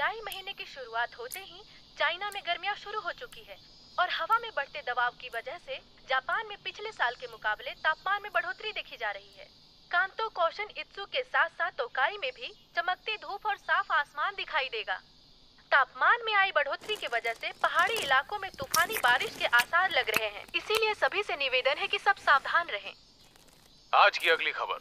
जुलाई महीने की शुरुआत होते ही चाइना में गर्मियां शुरू हो चुकी है और हवा में बढ़ते दबाव की वजह से जापान में पिछले साल के मुकाबले तापमान में बढ़ोतरी देखी जा रही है। कांतो, कोशन, इत्सु के साथ साथ तोकाई में भी चमकती धूप और साफ आसमान दिखाई देगा। तापमान में आई बढ़ोतरी की वजह से पहाड़ी इलाकों में तूफानी बारिश के आसार लग रहे हैं, इसीलिए सभी से निवेदन है कि सब सावधान रहें। आज की अगली खबर,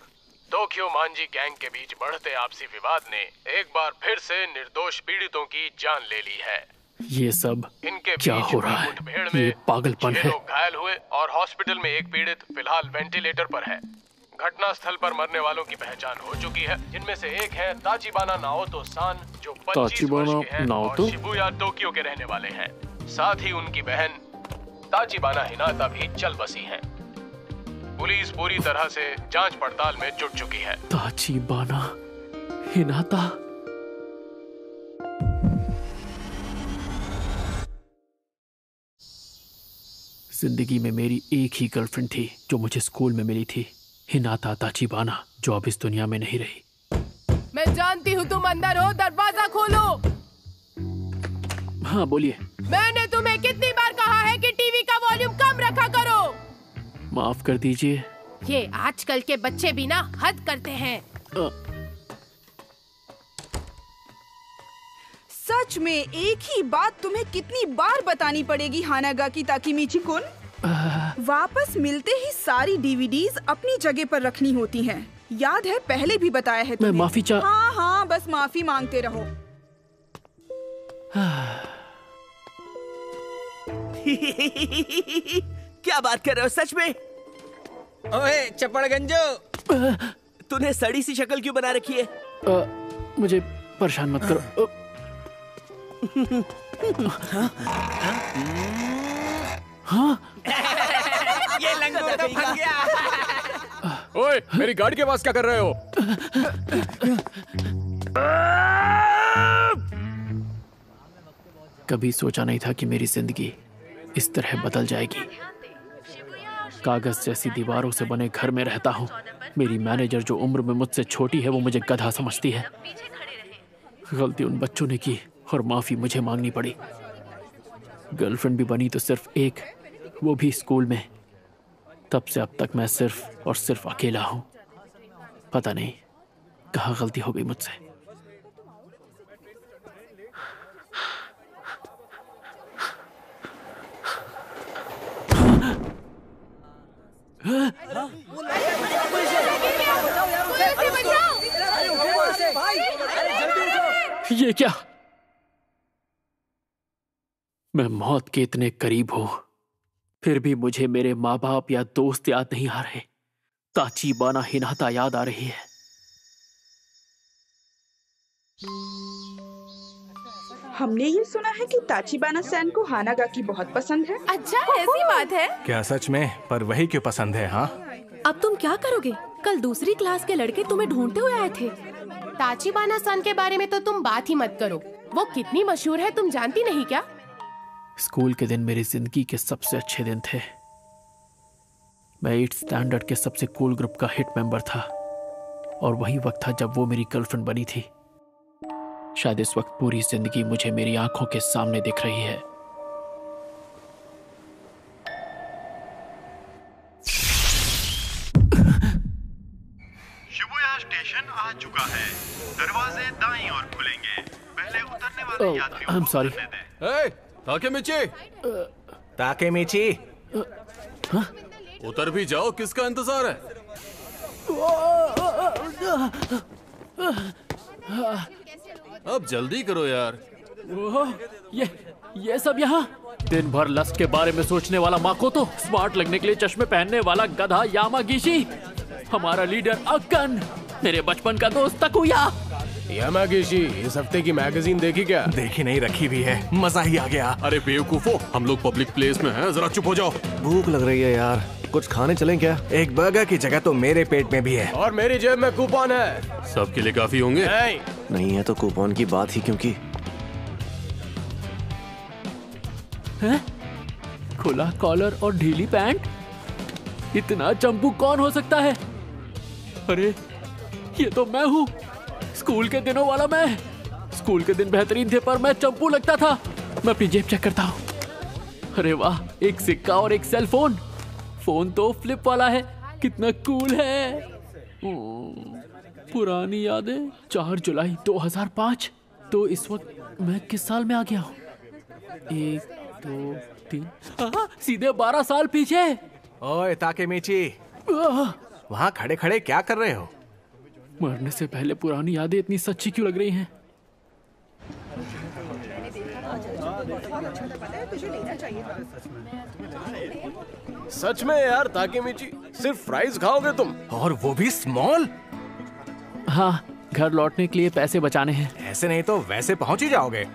टोक्यो मांजी गैंग के बीच बढ़ते आपसी विवाद ने एक बार फिर से निर्दोष पीड़ितों की जान ले ली है। ये सब इनके क्या हो रहा है? ये पागलपन है। 6 लोग घायल हुए और हॉस्पिटल में एक पीड़ित फिलहाल वेंटिलेटर पर है। घटना स्थल पर मरने वालों की पहचान हो चुकी है, जिनमें से एक है ताचिबाना नाओतो सान, जो 25 वर्ष के हैं और शिबुया टोक्यो के रहने वाले हैं। साथ ही उनकी बहन ताचिबाना हिनाता भी चल बसी हैं। पुलिस पूरी तरह से जांच पड़ताल में जुट चुकी है। ताचिबाना हिनाता, जिंदगी में मेरी एक ही गर्लफ्रेंड थी जो मुझे स्कूल में मिली थी, हिनाता ताचिबाना, जो अब इस दुनिया में नहीं रही। मैं जानती हूँ तुम अंदर हो, दरवाजा खोलो। हाँ बोलिए। मैंने तुम्हें कितनी बार कहा है कि टीवी का वॉल्यूम कम रखा करो। माफ कर दीजिए। ये आजकल के बच्चे भी ना हद करते हैं। सच में एक ही बात तुम्हें कितनी बार बतानी पड़ेगी हानागाकी ताकेमिची-कुन? वापस मिलते ही सारी डीवीडीज अपनी जगह पर रखनी होती हैं। याद है पहले भी बताया है तुम्हें। मैं माफी हाँ हाँ, बस माफी मांगते रहो। क्या बात कर रहे हो सच में? ओए चपड़गंजो, तूने सड़ी सी शक्ल क्यों बना रखी है? मुझे परेशान मत करो। हाँ? ये लंगोट तो फंस गया। ओए, मेरी गाड़ी के पास क्या कर रहे हो? कभी सोचा नहीं था कि मेरी जिंदगी इस तरह बदल जाएगी। कागज जैसी दीवारों से बने घर में रहता हूँ। मेरी मैनेजर जो उम्र में मुझसे छोटी है वो मुझे गधा समझती है। गलती उन बच्चों ने की और माफी मुझे मांगनी पड़ी। गर्लफ्रेंड भी बनी तो सिर्फ एक, वो भी स्कूल में। तब से अब तक मैं सिर्फ और सिर्फ अकेला हूँ। पता नहीं कहाँ गलती हो गई मुझसे। ये क्या? मैं मौत के इतने करीब हूं, फिर भी मुझे मेरे माँ बाप या दोस्त याद नहीं आ रहे। ताचिबाना हिनाता याद आ रही है। हमने ये सुना है कि ताचिबाना सैन को हानागाकी बहुत पसंद है। अच्छा, ऐसी बात है क्या सच में? पर वही क्यों पसंद है? हाँ, अब तुम क्या करोगे? कल दूसरी क्लास के लड़के तुम्हें ढूंढते हुए आए थे। ताचिबाना सन के बारे में तो तुम बात ही मत करो। वो कितनी मशहूर है तुम जानती नहीं क्या? स्कूल के दिन मेरी जिंदगी के सबसे अच्छे दिन थे। मैं 8th स्टैंडर्ड के सबसे कूल ग्रुप का हिट मेंबर था और वही वक्त था जब वो मेरी गर्लफ्रेंड बनी थी। शायद इस वक्त पूरी जिंदगी मुझे मेरी आंखों के सामने दिख रही है। शिबुया स्टेशन आ चुका है। दरवाजे दाईं ओर खुलेंगे। पहले उतरने वाले यात्रियों को उतरने दें। ताकेमिची, ताकेमिची, उतर भी जाओ, किसका इंतजार है? अब जल्दी करो यार। ये सब यहाँ? दिन भर लस्ट के बारे में सोचने वाला माकोतो, स्मार्ट लगने के लिए चश्मे पहनने वाला गधा यामागिशी, हमारा लीडर अक्कन, मेरे बचपन का दोस्त तकुया। यामागिशी, इस हफ्ते की मैगजीन देखी क्या? देखी नहीं, रखी भी है। मजा ही आ गया। अरे बेवकूफो, हम लोग पब्लिक प्लेस में हैं, जरा चुप हो जाओ। भूख लग रही है यार, कुछ खाने चलें क्या? एक बर्गर की जगह तो मेरे पेट में भी है। और मेरी जेब में कूपन है। सबके लिए काफी होंगे? नहीं है तो कूपन की बात ही क्यों की? है? खुला कॉलर और ढीली पैंट? इतना चंपू कौन हो सकता है? अरे ये तो मैं हूँ, स्कूल के दिनों वाला मैं। स्कूल के दिन बेहतरीन थे, पर मैं चंपू लगता था। मैं अपनी जेब चेक करता हूँ। अरे वाह, एक सिक्का और एक सेल फोन। फोन तो फ्लिप वाला है, कितना कूल है। पुरानी यादें। 4 जुलाई 2005। तो इस वक्त मैं किस साल में आ गया हूँ? 1 2 3 सीधे 12 साल पीछे। ओए ताकेमीची, वहाँ खड़े खड़े क्या कर रहे हो? मरने से पहले पुरानी यादें इतनी सच्ची क्यों लग रही हैं? सच में यार ताकेमीची, सिर्फ फ्राइज खाओगे तुम? और वो भी स्मॉल? हाँ, घर लौटने के लिए पैसे बचाने हैं। ऐसे नहीं तो वैसे पहुंच ही जाओगे।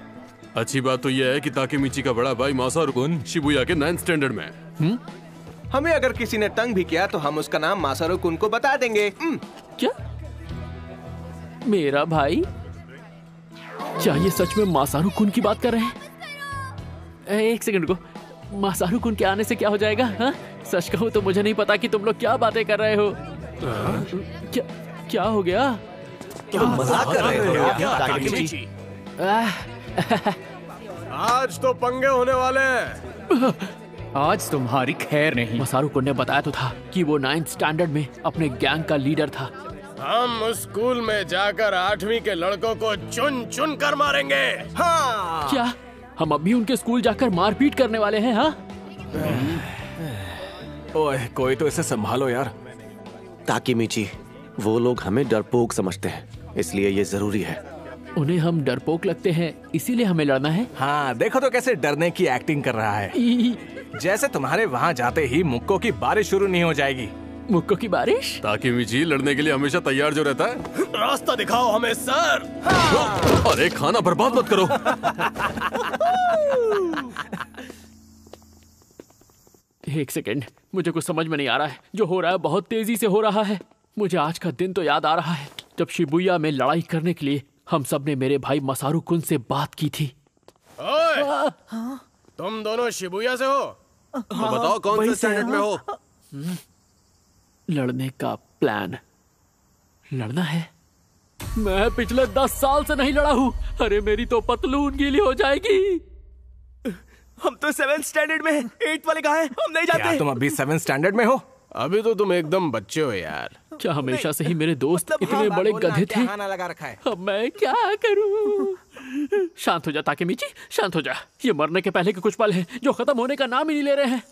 अच्छी बात तो यह है कि ताकेमीची का बड़ा भाई मासारू कुन शिबुया के 9th स्टैंडर्ड में है। हमें अगर किसी ने तंग भी किया तो हम उसका नाम मासारू कुन को बता देंगे। क्या? मेरा भाई? क्या ये सच में मासारू कुन की बात कर रहे हैं? एक सेकंड को, मासारू कुन के आने से क्या हो जाएगा? हाँ? सच कहूँ तो मुझे नहीं पता कि तुम लोग क्या बातें कर रहे हो। क्या हो गया? क्या मजाक कर रहे हो ताकेमीची? आज तो पंगे होने वाले हैं। आज तुम्हारी खैर नहीं। मासारू कुन ने बताया तो था कि वो 9th स्टैंडर्ड में अपने गैंग का लीडर था। हम उस स्कूल में जाकर 8वीं के लड़कों को चुन चुन कर मारेंगे। हाँ। क्या हम अभी उनके स्कूल जाकर मारपीट करने वाले हैं? हाँ? ओए, कोई तो इसे संभालो यार। ताकेमीची, वो लोग हमें डरपोक समझते हैं, इसलिए ये जरूरी है। उन्हें हम डरपोक लगते हैं, इसीलिए हमें लड़ना है। हाँ, देखो तो कैसे डरने की एक्टिंग कर रहा है। जैसे तुम्हारे वहाँ जाते ही मुक्कों की बारिश शुरू नहीं हो जाएगी। मुक्कों की बारिश? ताकेमीची लड़ने के लिए हमेशा तैयार जो रहता है। रास्ता दिखाओ हमें सर। अरे खाना बर्बाद मत करो। एक सेकेंड, मुझे कुछ समझ में नहीं आ रहा है। जो हो रहा है बहुत तेजी से हो रहा है। मुझे आज का दिन तो याद आ रहा है जब शिबुया में लड़ाई करने के लिए हम सब ने मेरे भाई मासारू कुन से बात की थी। ओए, तुम दोनों शिबुया से हो? तो बताओ कौन से स्टैंडर्ड में हो? लड़ने का प्लान। लड़ना है? मैं पिछले 10 साल से नहीं लड़ा हूँ। अरे मेरी तो पतलून गीली हो जाएगी। हम तो 7th स्टैंडर्ड में हैं। 8 वाले कहाँ हैं? हम नहीं जाते। क्या तुम अभी 7th स्टैंडर्ड में हो? अभी तो तुम एकदम बच्चे हो यार। क्या हमेशा से ही मेरे दोस्त इतने बड़े गधे थे? लगा रखा है। अब मैं क्या करूं? शांत हो जा ताकेमीची, शांत हो जा। ये मरने के पहले के कुछ पल हैं जो खत्म होने का नाम ही नहीं ले रहे हैं।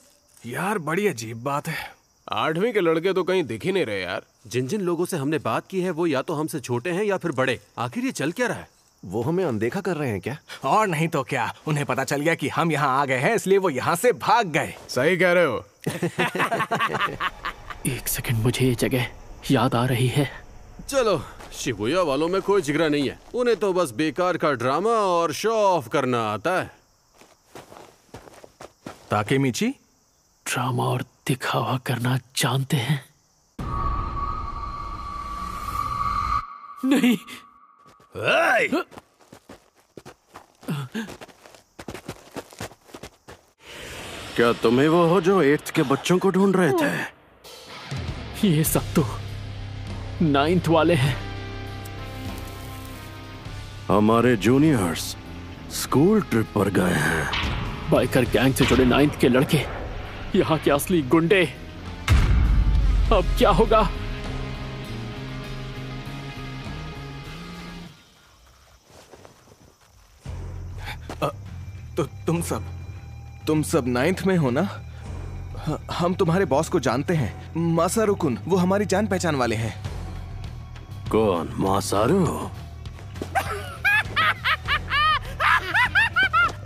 यार बड़ी अजीब बात है। 8वीं के लड़के तो कहीं दिख ही नहीं रहे यार। जिन जिन लोगों से हमने बात की है वो या तो हमसे छोटे हैं या फिर बड़े। आखिर ये चल क्या रहा है? वो हमें अनदेखा कर रहे हैं क्या? और नहीं तो क्या, उन्हें पता चल गया कि हम यहाँ आ गए हैं, इसलिए वो यहाँ से भाग गए। सही कह रहे हो। एक सेकंड, मुझे ये जगह याद आ रही है। चलो, शिबुया वालों में कोई जिगरा नहीं है। उन्हें तो बस बेकार का ड्रामा और शो ऑफ करना आता है। ताकेमीची, ड्रामा और दिखावा करना जानते हैं? नहीं। क्या तुम्हें वो हो जो 8th के बच्चों को ढूंढ रहे थे? ये सब तो 9th वाले हैं। हमारे जूनियर्स स्कूल ट्रिप पर गए हैं। बाइकर गैंग से जुड़े 9th के लड़के, यहाँ के असली गुंडे। अब क्या होगा? तो तुम सब 9th में हो ना? हम तुम्हारे बॉस को जानते हैं, मासारू कुन। वो हमारी जान पहचान वाले हैं। कौन? मासारू?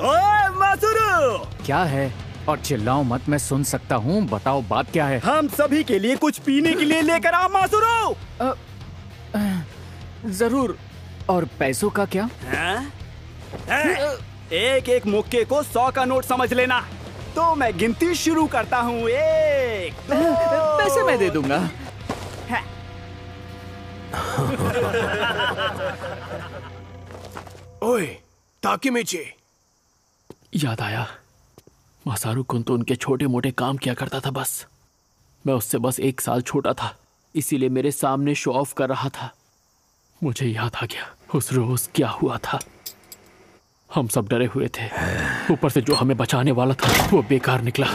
ओए मासारू! क्या है? और चिल्लाओ मत, मैं सुन सकता हूँ। बताओ बात क्या है? हम सभी के लिए कुछ पीने के लिए लेकर आओ मासारू। जरूर। और पैसों का क्या? एक एक मुक्के को 100 का नोट समझ लेना। तो मैं गिनती शुरू करता हूँ। 1 2 पैसे मैं दे दूंगा। ओए ताकेमीची, याद आया। मासारू कुन तो उनके छोटे मोटे काम किया करता था बस। मैं उससे बस 1 साल छोटा था, इसीलिए मेरे सामने शो ऑफ कर रहा था। मुझे याद आ गया उस रोज क्या हुआ था। हम सब डरे हुए थे। ऊपर से जो हमें बचाने वाला था वो बेकार निकला।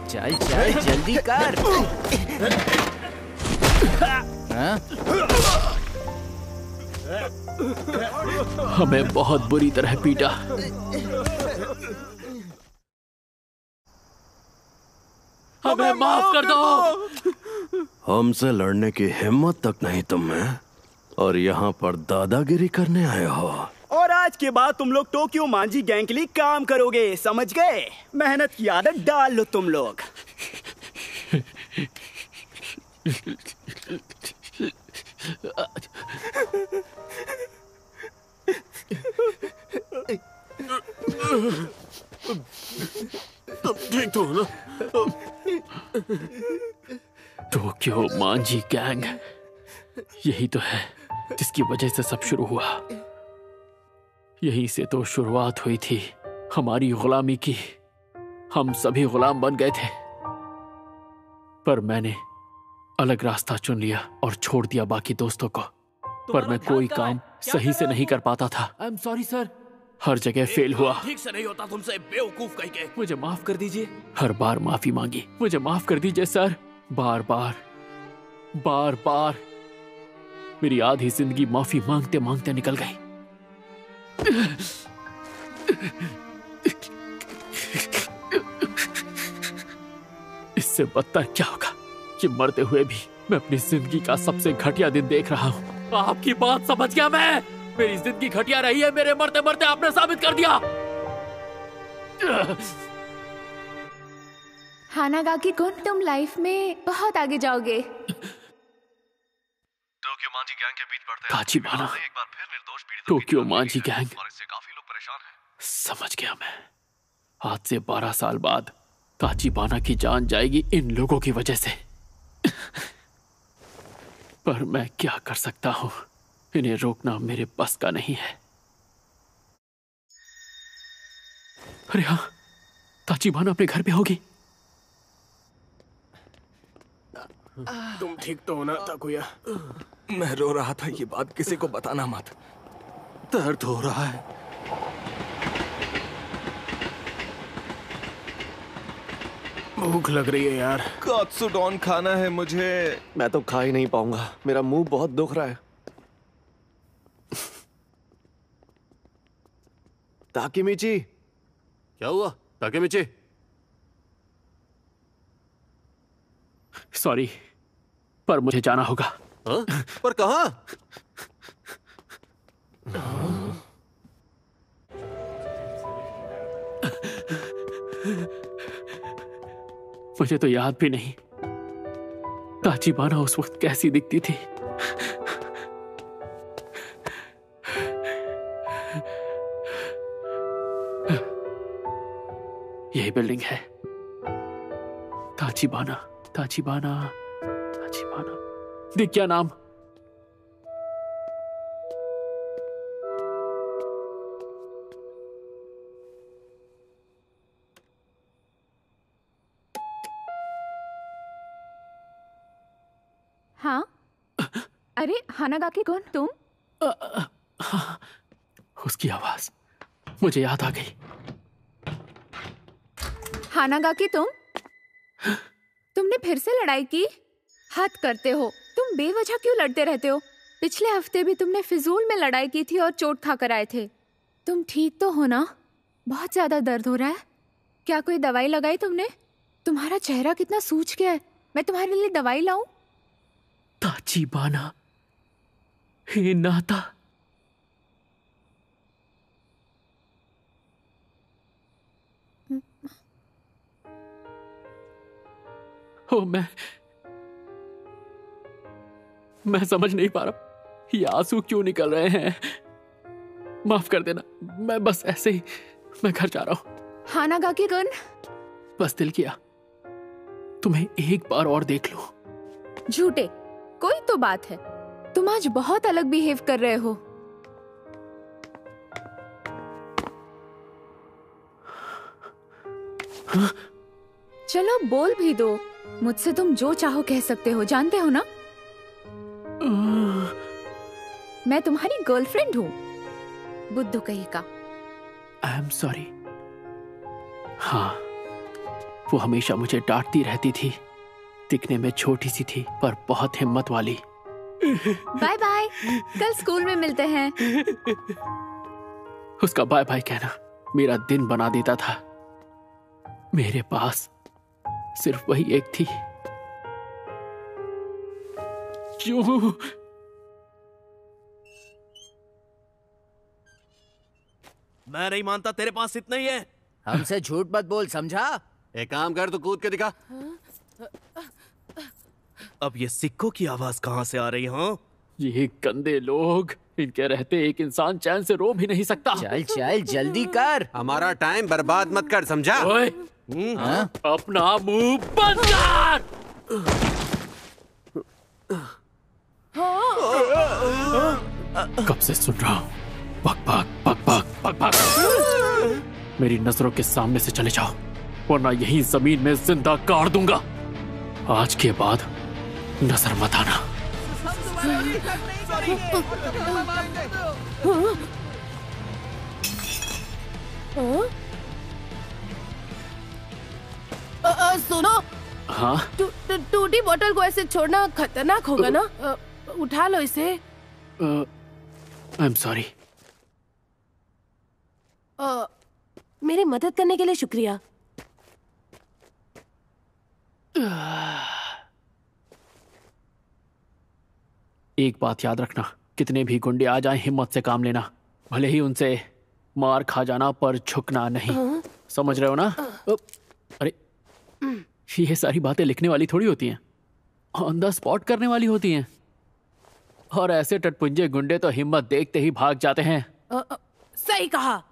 चल चल जल्दी कर। हमें बहुत बुरी तरह पीटा। हमें माफ कर दो। हमसे लड़ने की हिम्मत तक नहीं तुम में, और यहाँ पर दादागिरी करने आए हो। और आज के बाद तुम लोग टोक्यो मांझी गैंग के लिए काम करोगे, समझ गए? मेहनत की आदत डाल लो तुम लोग। ठीक तो ना? टोक्यो मांझी गैंग, यही तो है जिसकी वजह से सब शुरू हुआ। यही से तो शुरुआत हुई थी हमारी गुलामी की। हम सभी गुलाम बन गए थे, पर मैंने अलग रास्ता चुन लिया और छोड़ दिया बाकी दोस्तों को। पर मैं कोई काम सही से नहीं कर पाता था। I am sorry sir. हर जगह फेल हुआ। ठीक से नहीं होता तुमसे, बेवकूफ कह के। मुझे माफ कर दीजिए। हर बार माफी मांगी, मुझे माफ कर दीजिए सर। बार बार बार बार मेरी आधी जिंदगी माफी मांगते मांगते निकल गई। इससे बदतर क्या होगा कि मरते हुए भी मैं अपनी जिंदगी का सबसे घटिया दिन देख रहा हूँ। आपकी बात समझ गया मैं। मेरी जिंदगी घटिया रही है, मेरे मरते मरते आपने साबित कर दिया। हानागाकी कुन, तुम लाइफ में बहुत आगे जाओगे। टोक्यो मांझी गैंग के बीच बढ़ते ताचिबाना, एक बार फिर निर्दोष पीड़ितों टोक्यो मांझी गैंग, और इससे काफी लोग परेशान हैं। समझ गया मैं। आज से 12 साल बाद ताचिबाना की जान जाएगी इन लोगों की वजह से। पर मैं क्या कर सकता हूँ, इन्हें रोकना मेरे बस का नहीं है। अरे हाँ, ताचिबाना अपने घर पे होगी। तुम ठीक तो हो ना ताकुया? मैं रो रहा था, ये बात किसी को बताना मत। दर्द हो रहा है। भूख लग रही है यार। कात्सुडोन खाना है मुझे। मैं तो खा ही नहीं पाऊंगा, मेरा मुंह बहुत दुख रहा है। ताकिमिची। क्या हुआ ताकिमिची? सॉरी, पर मुझे जाना होगा। हाँ? पर कहाँ? मुझे तो याद भी नहीं ताचिबाना उस वक्त कैसी दिखती थी। यही बिल्डिंग है। ताचिबाना, ताचिबाना, ताचिबाना। दिख क्या नाम? हाँ? अरे हानागाकी कौन? तुम? हाँ, उसकी आवाज मुझे याद आ गई। हानागाकी तुमने फिर से लड़ाई की? हद करते हो, तुम बेवजह क्यों लड़ते रहते हो? पिछले हफ्ते भी तुमने फिजूल में लड़ाई की थी और चोट खाकर आए थे। तुम ठीक तो हो ना? बहुत ज्यादा दर्द हो रहा है। क्या कोई दवाई लगाई तुमने? तुम्हारा चेहरा कितना सूज गया है। मैं तुम्हारे लिए दवाई लाऊं? ताचिबाना, हे नाता। ओ, मैं समझ नहीं पा रहा ये आंसू क्यों निकल रहे हैं। माफ कर देना, मैं बस ऐसे ही मैं घर जा रहा हूँ। हानागाकी कुन, बस दिल किया तुम्हें एक बार और देख लूं। झूठे, कोई तो बात है। तुम आज बहुत अलग बिहेव कर रहे हो। हाँ? चलो बोल भी दो। मुझसे तुम जो चाहो कह सकते हो, जानते हो ना? मैं तुम्हारी गर्लफ्रेंड हूँ, बुद्धू कहीं का। आई एम सॉरी। हाँ, वो हमेशा मुझे डांटती रहती थी। दिखने में छोटी सी थी पर बहुत हिम्मत वाली। बाय बाय, कल स्कूल में मिलते हैं। उसका बाय बाय कहना मेरा दिन बना देता था। मेरे पास सिर्फ वही एक थी। क्यों? मैं नहीं मानता तेरे पास इतना ही है। हमसे झूठ मत बोल, समझा? एक काम कर, तू कूद के दिखा। अब ये सिक्कों की आवाज कहाँ से आ रही है? ये गंदे लोग, इनके रहते एक इंसान चैन से रो भी नहीं सकता। चल चल जल्दी कर, हमारा टाइम बर्बाद मत कर, समझा? ओए, अपना मुंह बंद कर। कब से सुन रहा हूँ, बक बक बक बक बक बक। मेरी नजरों के सामने से चले जाओ, वरना यही जमीन में जिंदा काट दूंगा। आज के बाद नजर मत आना। सुनो। हाँ? टूटी बोतल को ऐसे छोड़ना खतरनाक होगा ना? उठा लो इसे। आई एम सॉरी। मेरी मदद करने के लिए शुक्रिया। एक बात याद रखना, कितने भी गुंडे आ जाएं, हिम्मत से काम लेना। भले ही उनसे मार खा जाना, पर झुकना नहीं। समझ रहे हो ना? अरे, ये सारी बातें लिखने वाली थोड़ी होती हैं, ऑन द स्पॉट करने वाली होती हैं। और ऐसे टटपुंजे गुंडे तो हिम्मत देखते ही भाग जाते हैं। सही कहा।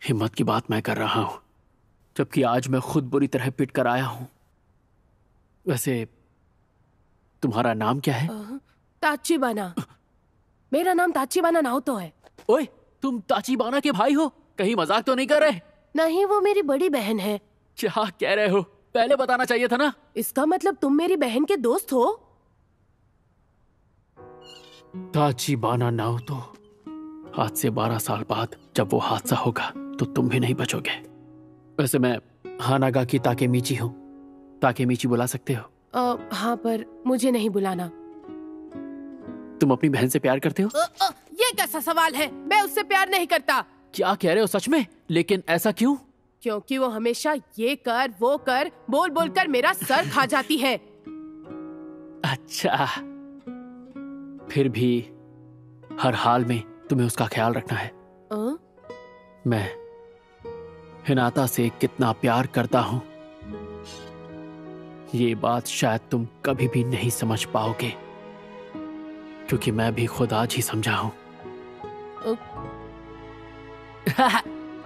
हिम्मत की बात मैं कर रहा हूं, जबकि आज मैं खुद बुरी तरह पिट कर आया हूं। वैसे तुम्हारा नाम क्या है? ताचिबाना। मेरा नाम ताचिबाना नाओतो है। ओए, तुम ताचिबाना के भाई हो? कहीं मजाक तो नहीं कर रहे? नहीं, वो मेरी बड़ी बहन है। क्या कह रहे हो? पहले बताना चाहिए था ना। इसका मतलब तुम मेरी बहन के दोस्त हो? ताचिबाना नाओतो, आज से 12 साल बाद जब वो हादसा होगा तो तुम भी नहीं बचोगे। वैसे मैं हानागाकी ताकेमीची हूँ। ताकेमीची बुला सकते हो? हाँ, पर मुझे नहीं बुलाना। तुम अपनी बहन से प्यार करते हो? ये कैसा सवाल है? मैं उससे प्यार नहीं करता। क्या कह रहे हो सच में? लेकिन ऐसा क्यों? क्योंकि वो हमेशा ये कर वो कर बोल बोल कर मेरा सर खा जाती है। अच्छा, फिर भी हर हाल में तुम्हें उसका ख्याल रखना है। मैं हिनाता से कितना प्यार करता हूं, ये बात शायद तुम कभी भी नहीं समझ पाओगे, क्योंकि मैं भी खुद आज ही समझा हूं।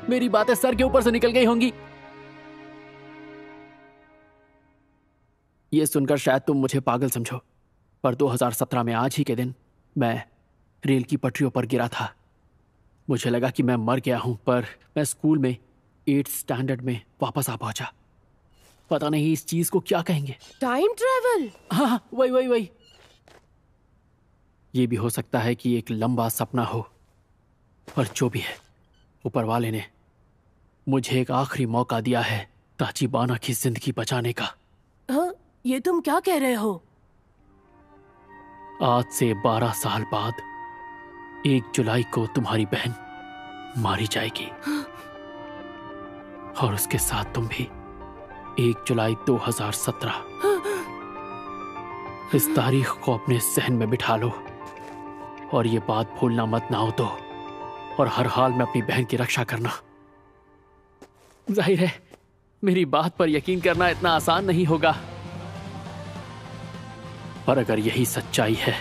मेरी बातें सर के ऊपर से निकल गई होंगी। ये सुनकर शायद तुम मुझे पागल समझो, पर 2017 में आज ही के दिन मैं रेल की पटरियों पर गिरा था। मुझे लगा कि मैं मर गया हूं, पर मैं स्कूल में 8th स्टैंडर्ड में वापस आ पहुंचा। पता नहीं इस चीज को क्या कहेंगे। Time travel? हाँ, वही। ये भी हो सकता है कि एक लंबा सपना हो, पर जो भी है, ऊपर वाले ने मुझे एक आखिरी मौका दिया है ताचिबाना की जिंदगी बचाने का। हाँ, ये तुम क्या कह रहे हो? आज से 12 साल बाद 1 जुलाई को तुम्हारी बहन मारी जाएगी, और उसके साथ तुम भी। 1 जुलाई 2017। इस तारीख को अपने सहन में बिठा लो, और ये बात भूलना मत नाओतो, और हर हाल में अपनी बहन की रक्षा करना। जाहिर है मेरी बात पर यकीन करना इतना आसान नहीं होगा, पर अगर यही सच्चाई है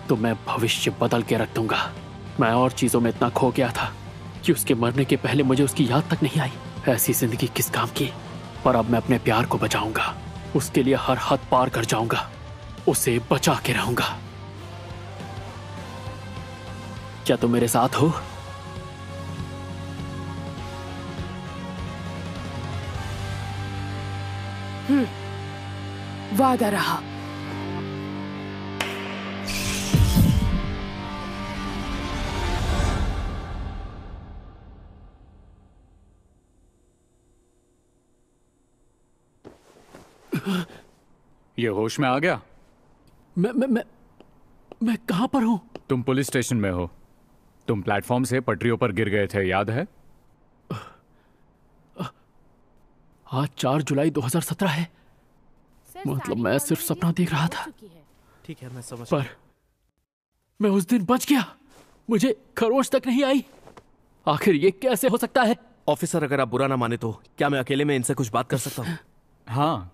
तो मैं भविष्य बदल के रख दूंगा। मैं और चीजों में इतना खो गया था कि उसके मरने के पहले मुझे उसकी याद तक नहीं आई। ऐसी जिंदगी किस काम की? पर अब मैं अपने प्यार को बचाऊंगा, उसके लिए हर हद पार कर जाऊंगा, उसे बचा के रहूंगा। क्या तुम मेरे साथ हो? वादा रहा। ये होश में आ गया? मैं कहां पर हूं? तुम पुलिस स्टेशन में हो। तुम प्लेटफॉर्म से पटरियों पर गिर गए थे, याद है? आज 4 जुलाई 2017 है। मतलब मैं सिर्फ सपना देख रहा था। ठीक है, मैं समझ पर मैं उस दिन बच गया। मुझे खरोच तक नहीं आई। आखिर ये कैसे हो सकता है? ऑफिसर, अगर आप बुरा ना माने तो क्या मैं अकेले में इनसे कुछ बात कर सकता हूँ? हाँ,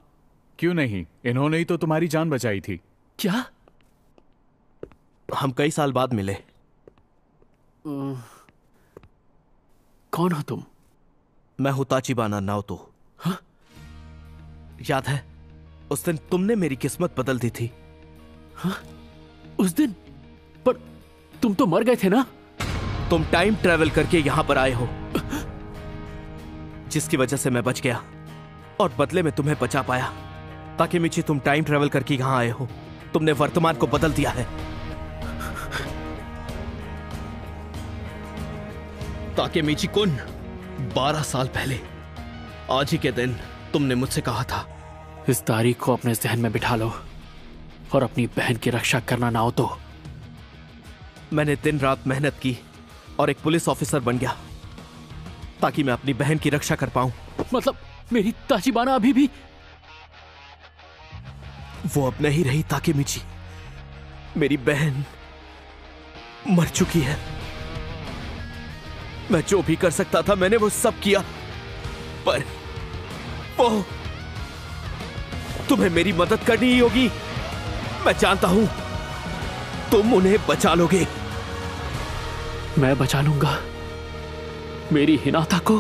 क्यों नहीं? इन्होंने ही तो तुम्हारी जान बचाई थी। क्या? हम कई साल बाद मिले। कौन हो तुम? मैं हूं ताचिबाना नाओतो। हाँ? याद है उस दिन तुमने मेरी किस्मत बदल दी थी? हाँ? उस दिन? पर तुम तो मर गए थे ना? तुम टाइम ट्रेवल करके यहां पर आए हो, जिसकी वजह से मैं बच गया और बदले में तुम्हें बचा पाया। ताकेमिची, तुम टाइम ट्रेवल करके यहां आए हो। तुमने वर्तमान को बदल दिया है। ताकेमिची कुन, 12 साल पहले आज ही के दिन तुमने मुझसे कहा था। इस तारीख को अपने जहन में बिठा लो और अपनी बहन की रक्षा करना नाओतो। मैंने दिन रात मेहनत की और एक पुलिस ऑफिसर बन गया ताकि मैं अपनी बहन की रक्षा कर पाऊं। मतलब मेरी ताचिबाना अभी भी? वो अब नहीं रही ताकेमिची। मेरी बहन मर चुकी है। मैं जो भी कर सकता था मैंने वो सब किया, पर वो तुम्हें मेरी मदद करनी ही होगी। मैं जानता हूं तुम उन्हें बचा लोगे। मैं बचा लूंगा मेरी हिनाता को।